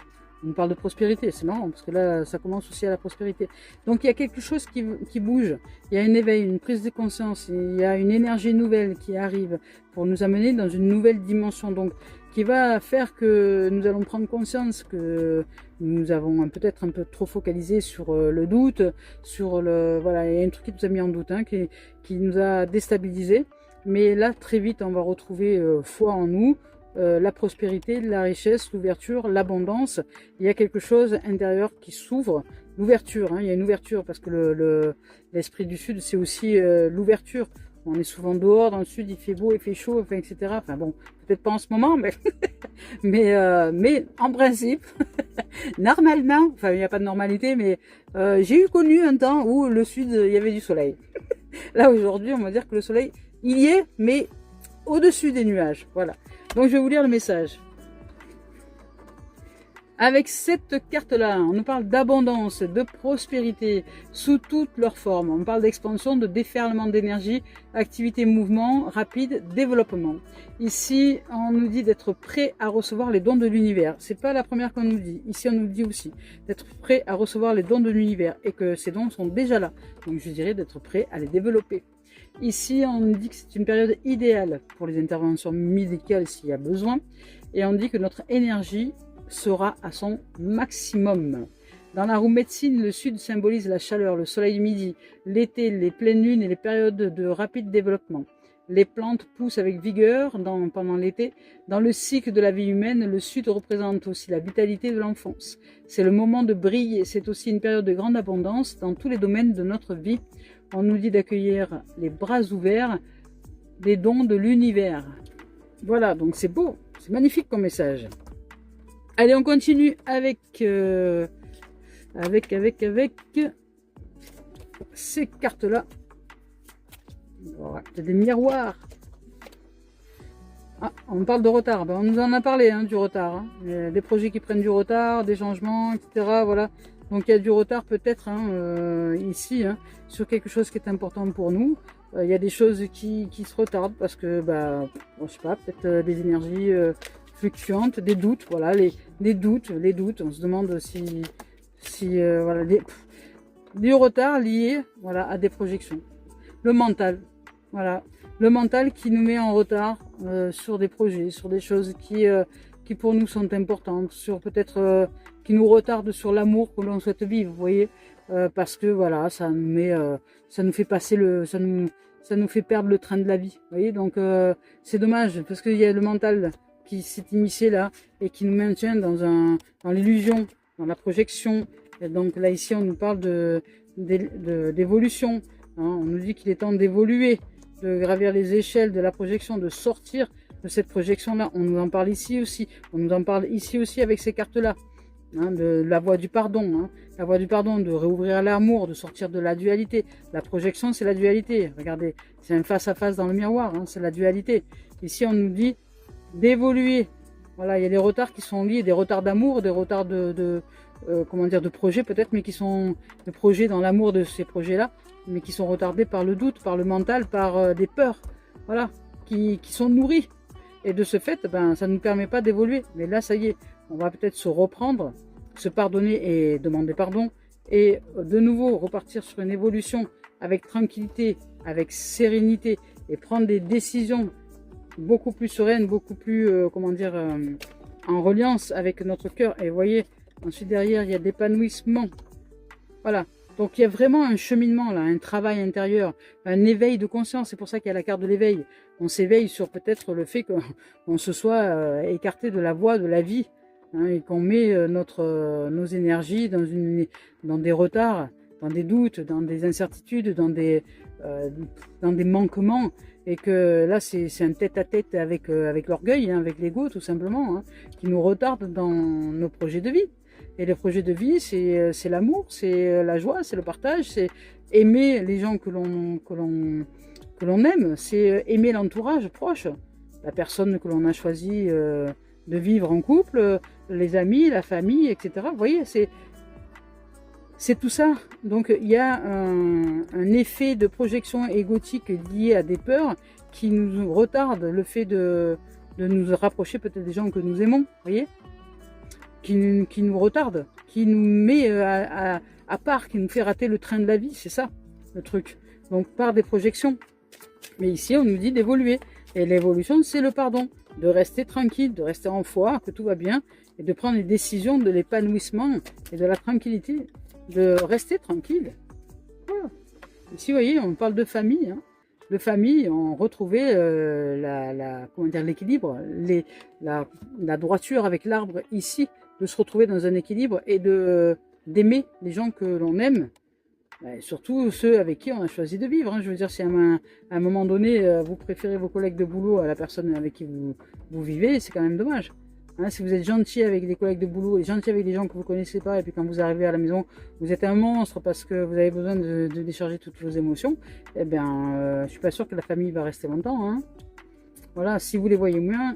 On parle de prospérité, c'est marrant, parce que là, ça commence aussi à la prospérité. Donc il y a quelque chose qui bouge, il y a un éveil, une prise de conscience, il y a une énergie nouvelle qui arrive pour nous amener dans une nouvelle dimension, donc qui va faire que nous allons prendre conscience que nous avons peut-être un peu trop focalisé sur le doute, sur le... Voilà, il y a un truc qui nous a mis en doute, hein, qui nous a déstabilisé. Mais là, très vite, on va retrouver foi en nous, la prospérité, la richesse, l'ouverture, l'abondance. Il y a quelque chose intérieur qui s'ouvre, l'ouverture, hein, il y a une ouverture parce que l'esprit du Sud, c'est aussi l'ouverture. On est souvent dehors, dans le Sud, il fait beau, il fait chaud, enfin, etc. Enfin bon, peut-être pas en ce moment, mais, mais en principe, normalement, enfin il n'y a pas de normalité, mais j'ai connu un temps où le Sud, il y avait du soleil. Là aujourd'hui, on va dire que le soleil, il y est, mais au-dessus des nuages, voilà. Donc je vais vous lire le message. Avec cette carte-là, on nous parle d'abondance, de prospérité, sous toutes leurs formes. On parle d'expansion, de déferlement d'énergie, activité, mouvement, rapide, développement. Ici, on nous dit d'être prêt à recevoir les dons de l'univers. C'est pas la première qu'on nous dit. Ici, on nous dit aussi d'être prêt à recevoir les dons de l'univers et que ces dons sont déjà là. Donc je dirais d'être prêt à les développer. Ici, on nous dit que c'est une période idéale pour les interventions médicales s'il y a besoin. Et on dit que notre énergie sera à son maximum. Dans la roue médecine, le sud symbolise la chaleur, le soleil du midi, l'été, les pleines lunes et les périodes de rapide développement. Les plantes poussent avec vigueur pendant l'été. Dans le cycle de la vie humaine, le sud représente aussi la vitalité de l'enfance. C'est le moment de briller, c'est aussi une période de grande abondance dans tous les domaines de notre vie. On nous dit d'accueillir les bras ouverts des dons de l'univers. Voilà, donc c'est beau, c'est magnifique comme message. Allez, on continue avec ces cartes-là. Voilà, c'est des miroirs. Ah, on parle de retard. Ben, on nous en a parlé, hein, du retard. Hein. Des projets qui prennent du retard, des changements, etc. Voilà. Donc il y a du retard peut-être hein, ici, hein, sur quelque chose qui est important pour nous. Il y a des choses qui se retardent parce que, bah, bon, je sais pas, peut-être des énergies fluctuantes, des doutes, voilà, les doutes. On se demande si voilà, du retard lié, voilà, à des projections. Le mental, voilà, le mental qui nous met en retard sur des projets, sur des choses qui pour nous sont importantes, sur peut-être qui nous retardent sur l'amour que l'on souhaite vivre, vous voyez, parce que voilà, ça nous fait passer ça nous fait perdre le train de la vie, vous voyez, donc c'est dommage parce qu'il y a le mental qui s'est initié là et qui nous maintient dans l'illusion, dans la projection. Et donc là ici on nous parle d'évolution, hein, on nous dit qu'il est temps d'évoluer, de gravir les échelles de la projection, de sortir de cette projection-là. On nous en parle ici aussi. On nous en parle ici aussi avec ces cartes-là. Hein, de la voie du pardon. Hein, la voie du pardon, de réouvrir l'amour, de sortir de la dualité. La projection, c'est la dualité. Regardez, c'est un face-à-face dans le miroir. Hein, c'est la dualité. Ici, on nous dit d'évoluer. Voilà, il y a des retards qui sont liés, des retards d'amour, des retards comment dire, de projets peut-être, mais qui sont de projets dans l'amour de ces projets-là, mais qui sont retardés par le doute, par le mental, par des peurs. Voilà, qui sont nourris. Et de ce fait, ben, ça ne nous permet pas d'évoluer. Mais là, ça y est, on va peut-être se reprendre, se pardonner et demander pardon. Et de nouveau, repartir sur une évolution avec tranquillité, avec sérénité. Et prendre des décisions beaucoup plus sereines, beaucoup plus, comment dire, en reliance avec notre cœur. Et vous voyez, ensuite derrière, il y a l'épanouissement. Voilà. Donc il y a vraiment un cheminement là, un travail intérieur, un éveil de conscience. C'est pour ça qu'il y a la carte de l'éveil. On s'éveille sur peut-être le fait qu'on se soit écarté de la voie de la vie, hein, et qu'on met nos énergies dans des retards, dans des doutes, dans des incertitudes, dans des manquements, et que là c'est un tête-à-tête avec l'orgueil, hein, avec l'ego tout simplement, hein, qui nous retarde dans nos projets de vie. Et les projets de vie, c'est l'amour, c'est la joie, c'est le partage, c'est aimer les gens que l'on aime, c'est aimer l'entourage proche, la personne que l'on a choisi de vivre en couple, les amis, la famille, etc. Vous voyez, c'est tout ça. Donc il y a un effet de projection égotique lié à des peurs qui nous retardent le fait de de nous rapprocher peut-être des gens que nous aimons, vous voyez, qui nous retarde, qui nous met à part, qui nous fait rater le train de la vie, c'est ça le truc. Donc par des projections. Mais ici on nous dit d'évoluer. Et l'évolution c'est le pardon, de rester tranquille, de rester en foi, que tout va bien, et de prendre les décisions de l'épanouissement et de la tranquillité, de rester tranquille. Voilà. Ici vous voyez, on parle de famille, hein. De famille, on retrouvait comment dire, l'équilibre, la droiture avec l'arbre ici, de se retrouver dans un équilibre et d'aimer les gens que l'on aime, et surtout ceux avec qui on a choisi de vivre. Hein. Je veux dire, si à un moment donné, vous préférez vos collègues de boulot à la personne avec qui vous vivez, c'est quand même dommage. Hein, si vous êtes gentil avec des collègues de boulot et gentil avec des gens que vous connaissez pas, et puis quand vous arrivez à la maison, vous êtes un monstre parce que vous avez besoin de décharger toutes vos émotions, eh bien, je suis pas sûr que la famille va rester longtemps. Hein. Voilà, si vous les voyez moins,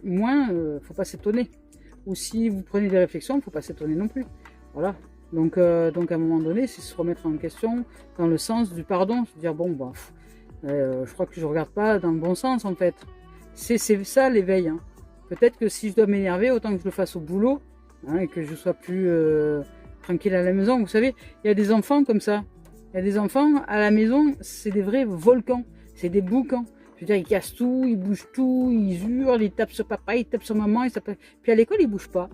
faut pas s'étonner. Ou si vous prenez des réflexions, faut pas s'étonner non plus. Voilà. Donc à un moment donné, c'est se remettre en question dans le sens du pardon, se dire bon, bah, je crois que je regarde pas dans le bon sens en fait. C'est ça l'éveil. Hein. Peut-être que si je dois m'énerver, autant que je le fasse au boulot, hein, et que je sois plus tranquille à la maison. Vous savez, il y a des enfants comme ça. Il y a des enfants à la maison, c'est des vrais volcans, c'est des boucans. Je veux dire, ils cassent tout, ils bougent tout, ils hurlent, ils tapent sur papa, ils tapent sur maman, puis à l'école, ils bougent pas.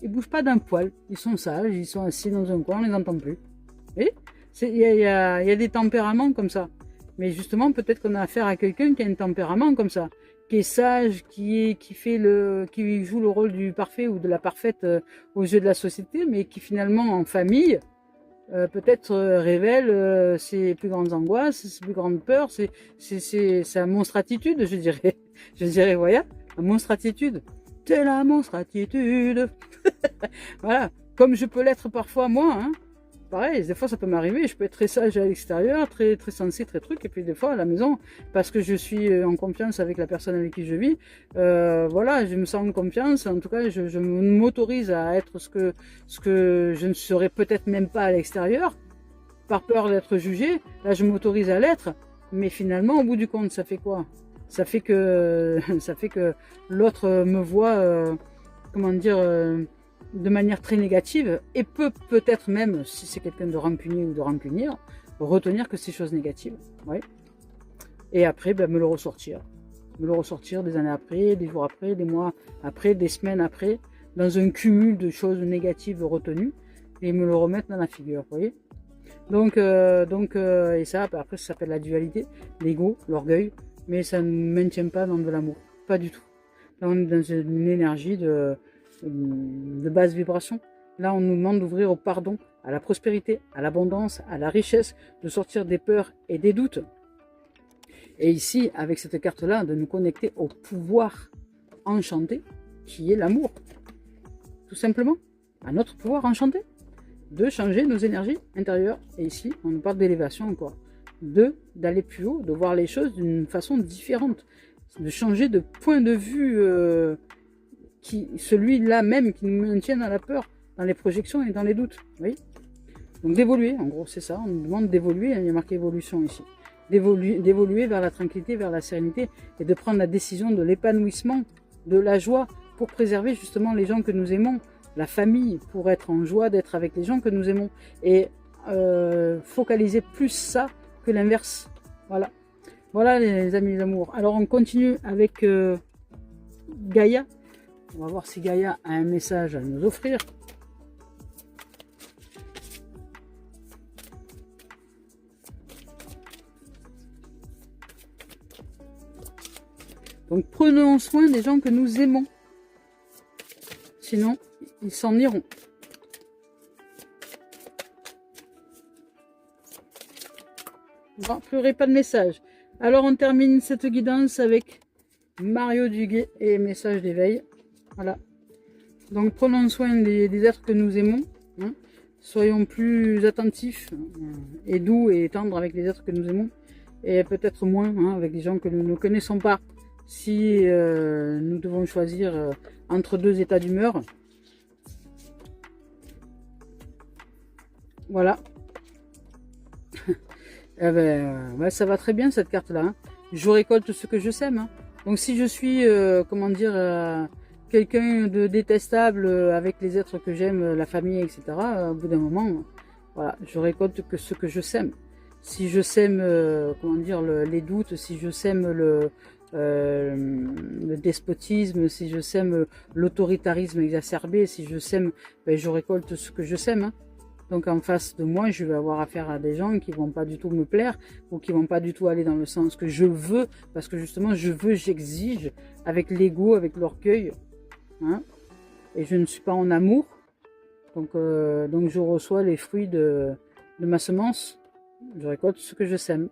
Ils bougent pas d'un poil. Ils sont sages, ils sont assis dans un coin, on les entend plus. Vous voyez, il y a des tempéraments comme ça. Mais justement, peut-être qu'on a affaire à quelqu'un qui a un tempérament comme ça, qui est sage, qui joue le rôle du parfait ou de la parfaite aux yeux de la société, mais qui finalement en famille peut-être révèle ses plus grandes angoisses, ses plus grandes peurs, sa monstre attitude, je dirais. Je dirais, voilà, la monstre attitude. C'est la monstre attitude. Voilà, comme je peux l'être parfois moi, hein. Pareil, des fois ça peut m'arriver, je peux être très sage à l'extérieur, très sensé, très truc, et puis des fois à la maison, parce que je suis en confiance avec la personne avec qui je vis, voilà, je me sens en confiance, en tout cas je m'autorise à être ce que je ne serais peut-être même pas à l'extérieur, par peur d'être jugé, là je m'autorise à l'être, mais finalement au bout du compte ça fait quoi? Ça fait que l'autre me voit, comment dire, de manière très négative, et peut-être même, si c'est quelqu'un de rancunier ou de rancunière, retenir que c'est choses négatives. Ouais. Et après, ben, me le ressortir. Me le ressortir des années après, des jours après, des mois après, des semaines après, dans un cumul de choses négatives retenues, et me le remettre dans la figure, vous voyez. Donc, et ça, après, ça s'appelle la dualité, l'ego, l'orgueil, mais ça ne maintient pas dans de l'amour, pas du tout. Là, on est dans une énergie de basse vibration. Là, on nous demande d'ouvrir au pardon, à la prospérité, à l'abondance, à la richesse, de sortir des peurs et des doutes. Et ici, avec cette carte-là, de nous connecter au pouvoir enchanté, qui est l'amour. Tout simplement, à notre pouvoir enchanté, de changer nos énergies intérieures. Et ici, on nous parle d'élévation encore. D'aller plus haut, de voir les choses d'une façon différente, de changer de point de vue, celui-là même qui nous maintient dans la peur, dans les projections et dans les doutes. Oui. Donc d'évoluer, en gros, c'est ça. On nous demande d'évoluer. Il y a marqué évolution ici. D'évoluer vers la tranquillité, vers la sérénité, et de prendre la décision de l'épanouissement, de la joie, pour préserver justement les gens que nous aimons, la famille, pour être en joie d'être avec les gens que nous aimons, et focaliser plus ça que l'inverse. Voilà. Voilà les amis d'amour. Alors on continue avec Gaïa. On va voir si Gaïa a un message à nous offrir. Donc prenons soin des gens que nous aimons. Sinon, ils s'en iront. Bon, pleurez pas de message. Alors on termine cette guidance avec Mario Duguay et message d'éveil. Voilà. Donc prenons soin des êtres que nous aimons. Hein. Soyons plus attentifs et doux et tendres avec les êtres que nous aimons. Et peut-être moins avec les gens que nous ne connaissons pas. Si nous devons choisir entre deux états d'humeur. Voilà. Eh ben, ouais, ça va très bien cette carte-là. Hein. Je récolte ce que je sème. Hein. Donc si je suis, comment dire, quelqu'un de détestable avec les êtres que j'aime, la famille, etc., au bout d'un moment, voilà, je récolte que ce que je sème. Si je sème, comment dire, les doutes, si je sème le despotisme, si je sème l'autoritarisme exacerbé, si je sème, ben, je récolte ce que je sème. Hein. Donc en face de moi, je vais avoir affaire à des gens qui vont pas du tout me plaire ou qui vont pas du tout aller dans le sens que je veux, parce que justement je veux, j'exige, avec l'ego, avec l'orgueil. Hein, et je ne suis pas en amour. Donc je reçois les fruits de ma semence. Je récolte ce que je sème.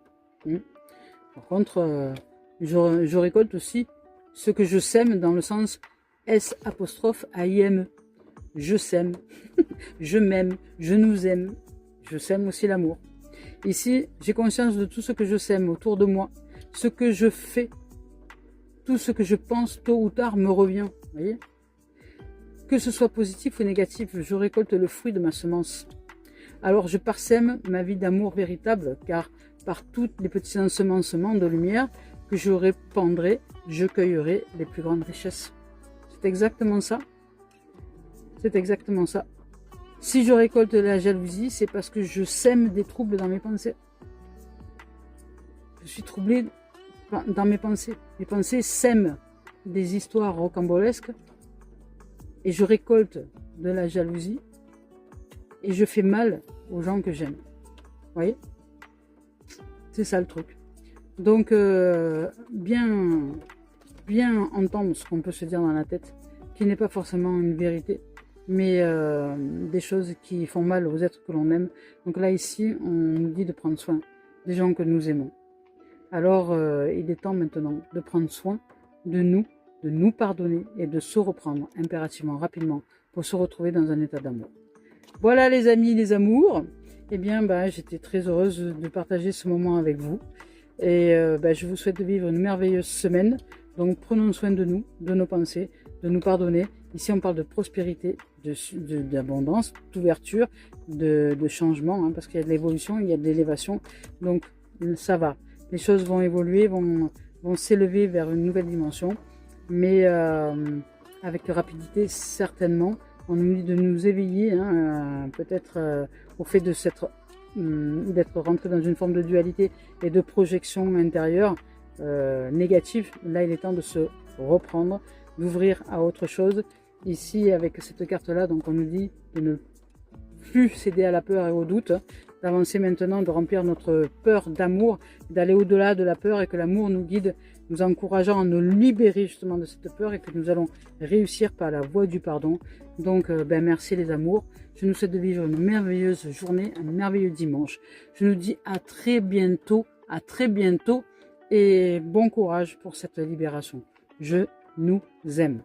Par contre, je récolte aussi ce que je sème dans le sens S''AIM. Je sème, je m'aime, je nous aime. Je sème aussi l'amour. Ici, j'ai conscience de tout ce que je sème autour de moi. Ce que je fais, tout ce que je pense, tôt ou tard, me revient. Vous voyez ? Que ce soit positif ou négatif, je récolte le fruit de ma semence. Alors je parsème ma vie d'amour véritable, car par tous les petits ensemencements de lumière que je répandrai, je cueillerai les plus grandes richesses. C'est exactement ça. C'est exactement ça. Si je récolte la jalousie, c'est parce que je sème des troubles dans mes pensées. Je suis troublé dans mes pensées. Mes pensées sèment des histoires rocambolesques et je récolte de la jalousie et je fais mal aux gens que j'aime. Vous voyez ? C'est ça le truc. Donc, bien entendre ce qu'on peut se dire dans la tête, qui n'est pas forcément une vérité, mais des choses qui font mal aux êtres que l'on aime. Donc là, ici, on nous dit de prendre soin des gens que nous aimons. Alors, il est temps maintenant de prendre soin de nous pardonner et de se reprendre impérativement, rapidement, pour se retrouver dans un état d'amour. Voilà les amis, les amours. Eh bien, j'étais très heureuse de partager ce moment avec vous. Et je vous souhaite de vivre une merveilleuse semaine. Donc, prenons soin de nous, de nos pensées, de nous pardonner. Ici, on parle de prospérité, d'abondance, d'ouverture, de changement, hein, parce qu'il y a de l'évolution, il y a de l'élévation. Donc, ça va. Les choses vont évoluer, vont s'élever vers une nouvelle dimension. Mais avec rapidité, certainement. On nous dit de nous éveiller, hein, peut-être au fait d'être rentré dans une forme de dualité et de projection intérieure négative. Là, il est temps de se reprendre, d'ouvrir à autre chose. Ici, avec cette carte-là, donc on nous dit de ne plus céder à la peur et au doute, d'avancer maintenant, de remplir notre peur d'amour, d'aller au-delà de la peur et que l'amour nous guide, nous encourageant à nous libérer justement de cette peur et que nous allons réussir par la voie du pardon. Donc, merci les amours. Je nous souhaite de vivre une merveilleuse journée, un merveilleux dimanche. Je nous dis à très bientôt et bon courage pour cette libération. Je nous aime.